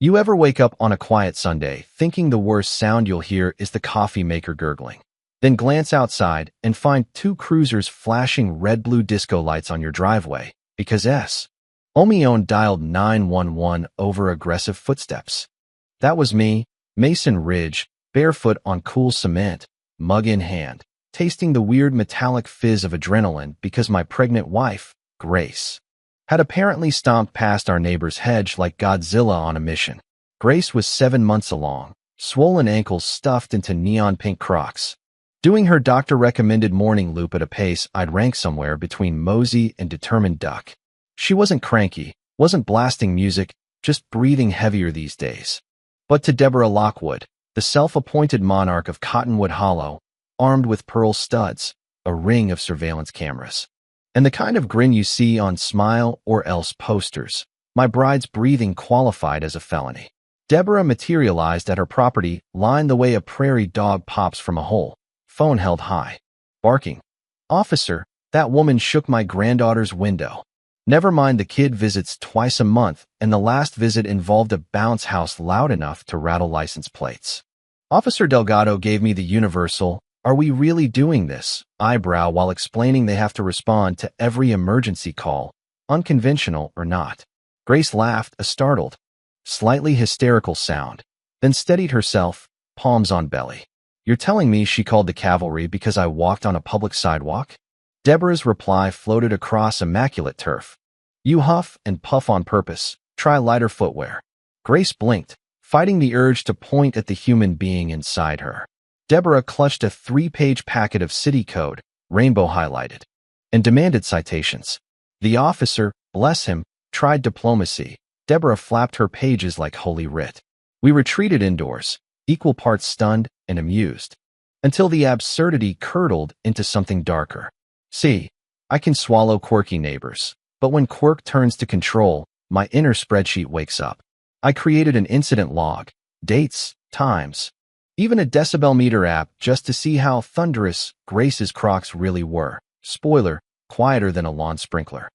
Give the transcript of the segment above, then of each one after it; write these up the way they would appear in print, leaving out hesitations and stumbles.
You ever wake up on a quiet Sunday thinking the worst sound you'll hear is the coffee maker gurgling? Then glance outside and find two cruisers flashing red-blue disco lights on your driveway because Omion dialed 911 over aggressive footsteps. That was me, Mason Ridge, barefoot on cool cement, mug in hand, tasting the weird metallic fizz of adrenaline because my pregnant wife, Grace, had apparently stomped past our neighbor's hedge like Godzilla on a mission. Grace was 7 months along, swollen ankles stuffed into neon pink Crocs, doing her doctor-recommended morning loop at a pace I'd rank somewhere between mosey and determined duck. She wasn't cranky, wasn't blasting music, just breathing heavier these days. But to Deborah Lockwood, the self-appointed monarch of Cottonwood Hollow, armed with pearl studs, a ring of surveillance cameras, and the kind of grin you see on Smile or Else posters, my bride's breathing qualified as a felony. Deborah materialized at her property line the way a prairie dog pops from a hole, phone held high, barking. "Officer, that woman shook my granddaughter's window." Never mind the kid visits twice a month, and the last visit involved a bounce house loud enough to rattle license plates. Officer Delgado gave me the universal, "Are we really doing this?" eyebrow while explaining they have to respond to every emergency call, unconventional or not. Grace laughed, a startled, slightly hysterical sound, then steadied herself, palms on belly. "You're telling me she called the cavalry because I walked on a public sidewalk?" Deborah's reply floated across immaculate turf. "You huff and puff on purpose. Try lighter footwear." Grace blinked, fighting the urge to point at the human being inside her. Deborah clutched a 3-page packet of city code, rainbow highlighted, and demanded citations. The officer, bless him, tried diplomacy. Deborah flapped her pages like holy writ. We retreated indoors, equal parts stunned and amused, until the absurdity curdled into something darker. See, I can swallow quirky neighbors, but when quirk turns to control, my inner spreadsheet wakes up. I created an incident log, dates, times, even a decibel meter app just to see how thunderous Grace's Crocs really were. Spoiler, quieter than a lawn sprinkler.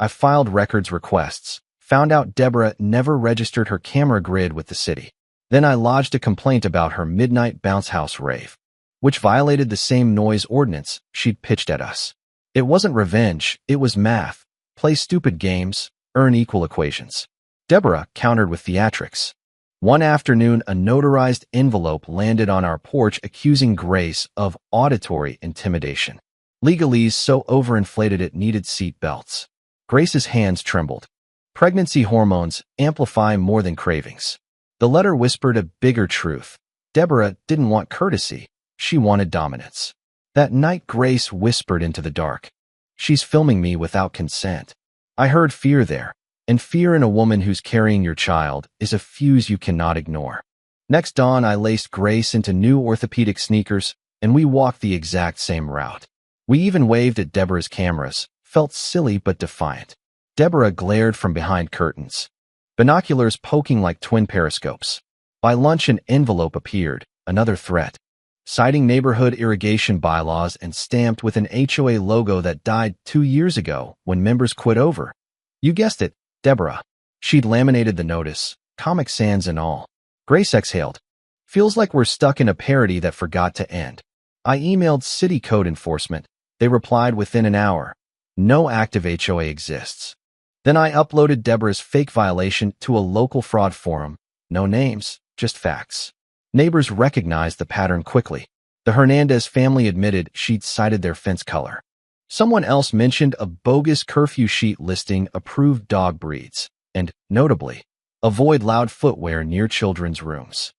I filed records requests, found out Deborah never registered her camera grid with the city. Then I lodged a complaint about her midnight bounce house rave, which violated the same noise ordinance she'd pitched at us. It wasn't revenge, it was math. Play stupid games, earn equal equations. Deborah countered with theatrics. One afternoon, a notarized envelope landed on our porch accusing Grace of auditory intimidation. Legalese so overinflated it needed seat belts. Grace's hands trembled. Pregnancy hormones amplify more than cravings. The letter whispered a bigger truth. Deborah didn't want courtesy. She wanted dominance. That night, Grace whispered into the dark, "She's filming me without consent." I heard fear there. And fear in a woman who's carrying your child is a fuse you cannot ignore. Next dawn, I laced Grace into new orthopedic sneakers, and we walked the exact same route. We even waved at Deborah's cameras, felt silly but defiant. Deborah glared from behind curtains, binoculars poking like twin periscopes. By lunch, an envelope appeared, another threat, citing neighborhood irrigation bylaws and stamped with an HOA logo that died 2 years ago when members quit over. You guessed it, Deborah. She'd laminated the notice, Comic Sans and all. Grace exhaled. "Feels like we're stuck in a parody that forgot to end." I emailed city code enforcement. They replied within an hour. No active HOA exists. Then I uploaded Deborah's fake violation to a local fraud forum. No names, just facts. Neighbors recognized the pattern quickly. The Hernandez family admitted she'd cited their fence color. Someone else mentioned a bogus curfew sheet listing approved dog breeds, and, notably, avoid loud footwear near children's rooms.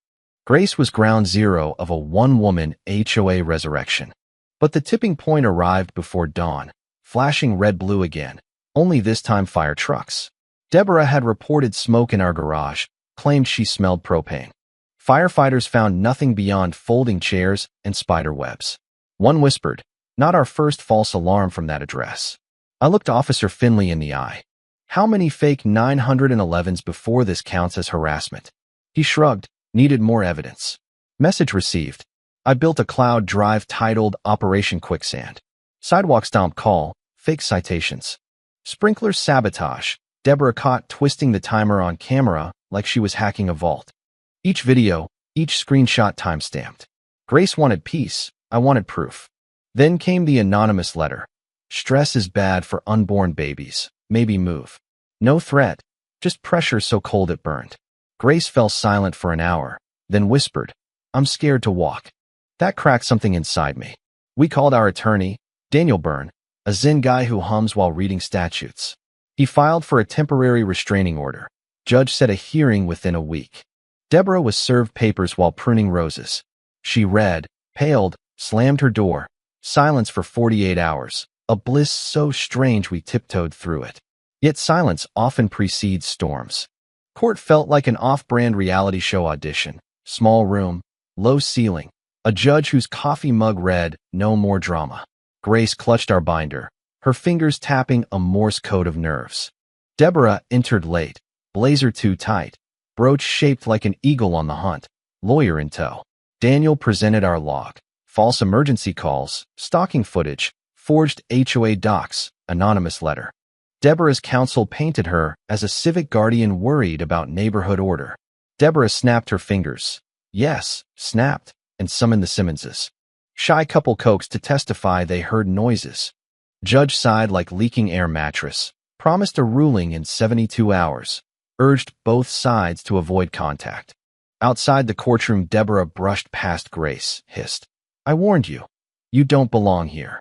Grace was ground zero of a one-woman HOA resurrection. But the tipping point arrived before dawn, flashing red-blue again, only this time fire trucks. Deborah had reported smoke in our garage, claimed she smelled propane. Firefighters found nothing beyond folding chairs and spider webs. One whispered, "Not our first false alarm from that address." I looked Officer Finley in the eye. "How many fake 911s before this counts as harassment?" He shrugged, needed more evidence. Message received. I built a cloud drive titled Operation Quicksand. Sidewalk stomp call, fake citations. Sprinkler sabotage. Deborah caught twisting the timer on camera like she was hacking a vault. Each video, each screenshot timestamped. Grace wanted peace. I wanted proof. Then came the anonymous letter. Stress is bad for unborn babies. Maybe move. No threat, just pressure so cold it burned. Grace fell silent for an hour, then whispered, I'm scared to walk. That cracked something inside me. We called our attorney, Daniel Byrne, a Zen guy who hums while reading statutes. He filed for a temporary restraining order. Judge set a hearing within a week. Deborah was served papers while pruning roses. She read, paled, slammed her door. Silence for 48 hours, a bliss so strange we tiptoed through it. Yet silence often precedes storms. Court felt like an off-brand reality show audition. Small room, low ceiling, a judge whose coffee mug read, no more drama. Grace clutched our binder, her fingers tapping a Morse code of nerves. Deborah entered late, blazer too tight, brooch shaped like an eagle on the hunt, lawyer in tow. Daniel presented our log, false emergency calls, stalking footage, forged HOA docs, anonymous letter. Deborah's counsel painted her as a civic guardian worried about neighborhood order. Deborah snapped her fingers. Yes, snapped, and summoned the Simmonses. Shy couple coaxed to testify they heard noises. Judge sighed like leaking air mattress, promised a ruling in 72 hours, urged both sides to avoid contact. Outside the courtroom, Deborah brushed past Grace, hissed, I warned you. You don't belong here.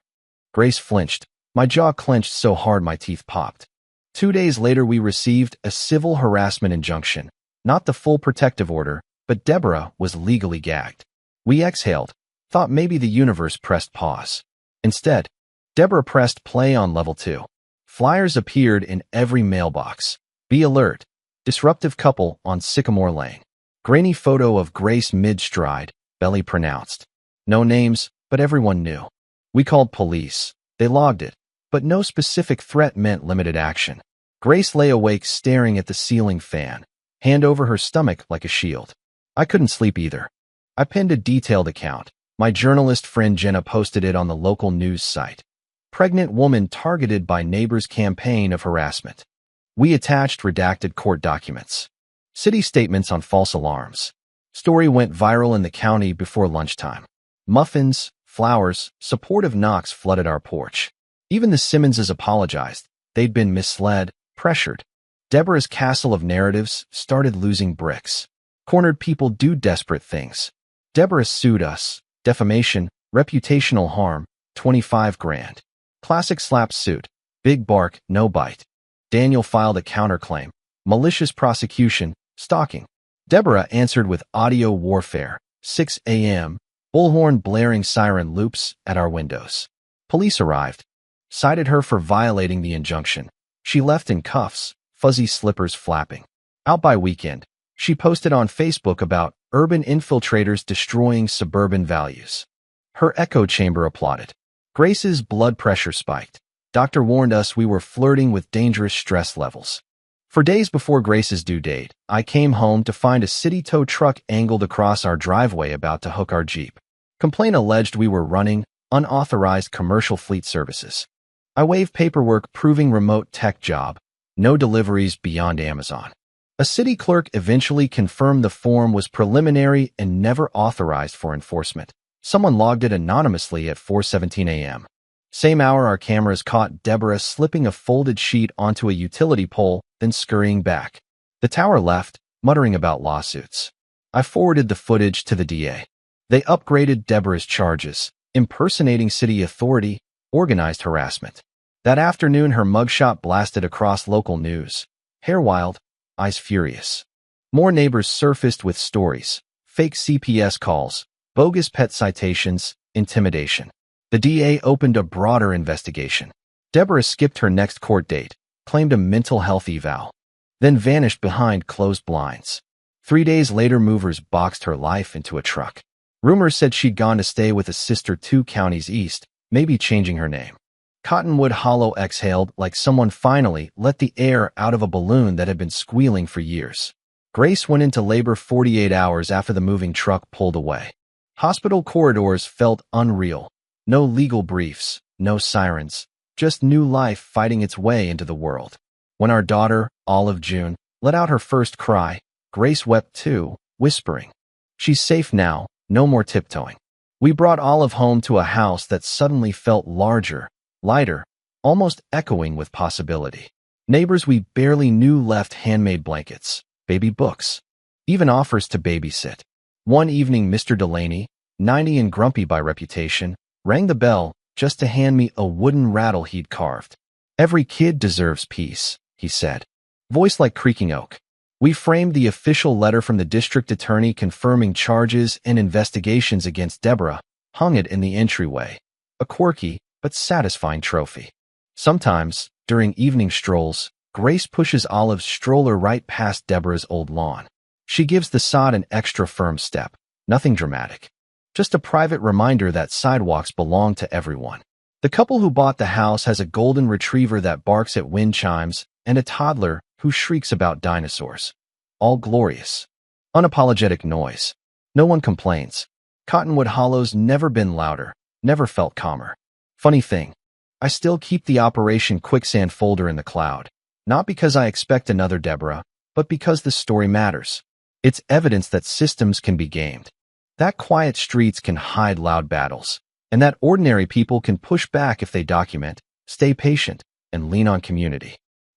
Grace flinched. My jaw clenched so hard my teeth popped. 2 days later, we received a civil harassment injunction, not the full protective order, but Deborah was legally gagged. We exhaled, thought maybe the universe pressed pause. Instead, Deborah pressed play on level 2. Flyers appeared in every mailbox. Be alert. Disruptive couple on Sycamore Lane. Grainy photo of Grace mid-stride, belly pronounced. No names, but everyone knew. We called police. They logged it, but no specific threat meant limited action. Grace lay awake staring at the ceiling fan, hand over her stomach like a shield. I couldn't sleep either. I pinned a detailed account. My journalist friend Jenna posted it on the local news site. Pregnant woman targeted by neighbor's campaign of harassment. We attached redacted court documents. City statements on false alarms. Story went viral in the county before lunchtime. Muffins, flowers, supportive knocks flooded our porch. Even the Simmonses apologized. They'd been misled, pressured. Deborah's castle of narratives started losing bricks. Cornered people do desperate things. Deborah sued us. Defamation, reputational harm, 25 grand. Classic slap suit. Big bark, no bite. Daniel filed a counterclaim. Malicious prosecution, stalking. Deborah answered with audio warfare. 6 a.m. Bullhorn blaring siren loops at our windows. Police arrived. Cited her for violating the injunction. She left in cuffs, fuzzy slippers flapping. Out by weekend, she posted on Facebook about urban infiltrators destroying suburban values. Her echo chamber applauded. Grace's blood pressure spiked. Doctor warned us we were flirting with dangerous stress levels. For days before Grace's due date, I came home to find a city tow truck angled across our driveway about to hook our Jeep. Complaint alleged we were running unauthorized commercial fleet services. I waved paperwork proving remote tech job, no deliveries beyond Amazon. A city clerk eventually confirmed the form was preliminary and never authorized for enforcement. Someone logged it anonymously at 4:17 a.m. Same hour, our cameras caught Deborah slipping a folded sheet onto a utility pole, then scurrying back. The tower left, muttering about lawsuits. I forwarded the footage to the DA. They upgraded Deborah's charges, impersonating city authority, organized harassment. That afternoon, her mugshot blasted across local news. Hair wild, eyes furious. More neighbors surfaced with stories, fake CPS calls, bogus pet citations, intimidation. The DA opened a broader investigation. Deborah skipped her next court date, claimed a mental health eval, then vanished behind closed blinds. 3 days later, movers boxed her life into a truck. Rumors said she'd gone to stay with a sister 2 counties east, maybe changing her name. Cottonwood Hollow exhaled like someone finally let the air out of a balloon that had been squealing for years. Grace went into labor 48 hours after the moving truck pulled away. Hospital corridors felt unreal. No legal briefs, no sirens, just new life fighting its way into the world. When our daughter, Olive June, let out her first cry, Grace wept too, whispering, "She's safe now, no more tiptoeing." We brought Olive home to a house that suddenly felt larger, lighter, almost echoing with possibility. Neighbors we barely knew left handmade blankets, baby books, even offers to babysit. One evening, Mr. Delaney, 90 and grumpy by reputation, rang the bell just to hand me a wooden rattle he'd carved. "Every kid deserves peace," he said, voice like creaking oak. We framed the official letter from the district attorney confirming charges and investigations against Deborah, hung it in the entryway, a quirky but satisfying trophy. Sometimes, during evening strolls, Grace pushes Olive's stroller right past Deborah's old lawn. She gives the sod an extra firm step, nothing dramatic. Just a private reminder that sidewalks belong to everyone. The couple who bought the house has a golden retriever that barks at wind chimes and a toddler who shrieks about dinosaurs. All glorious, unapologetic noise. No one complains. Cottonwood Hollow's never been louder, never felt calmer. Funny thing, I still keep the Operation Quicksand folder in the cloud. Not because I expect another Deborah, but because the story matters. It's evidence that systems can be gamed, that quiet streets can hide loud battles, and that ordinary people can push back if they document, stay patient, and lean on community.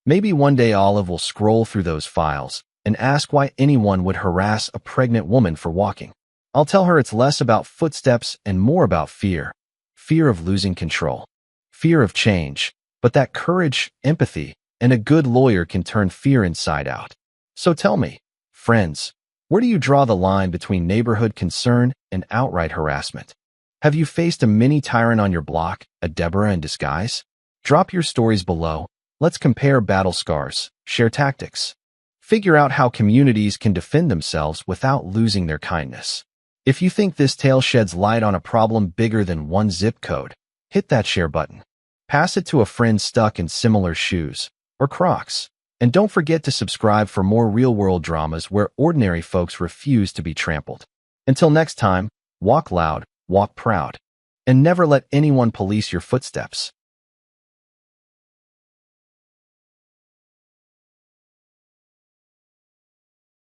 Maybe one day Olive will scroll through those files and ask why anyone would harass a pregnant woman for walking. I'll tell her it's less about footsteps and more about fear. Fear of losing control. Fear of change. But that courage, empathy, and a good lawyer can turn fear inside out. So tell me, friends, where do you draw the line between neighborhood concern and outright harassment? Have you faced a mini tyrant on your block, a Deborah in disguise? Drop your stories below. Let's compare battle scars, share tactics, figure out how communities can defend themselves without losing their kindness. If you think this tale sheds light on a problem bigger than one zip code, hit that share button. Pass it to a friend stuck in similar shoes or Crocs. And don't forget to subscribe for more real-world dramas where ordinary folks refuse to be trampled. Until next time, walk loud, walk proud, and never let anyone police your footsteps.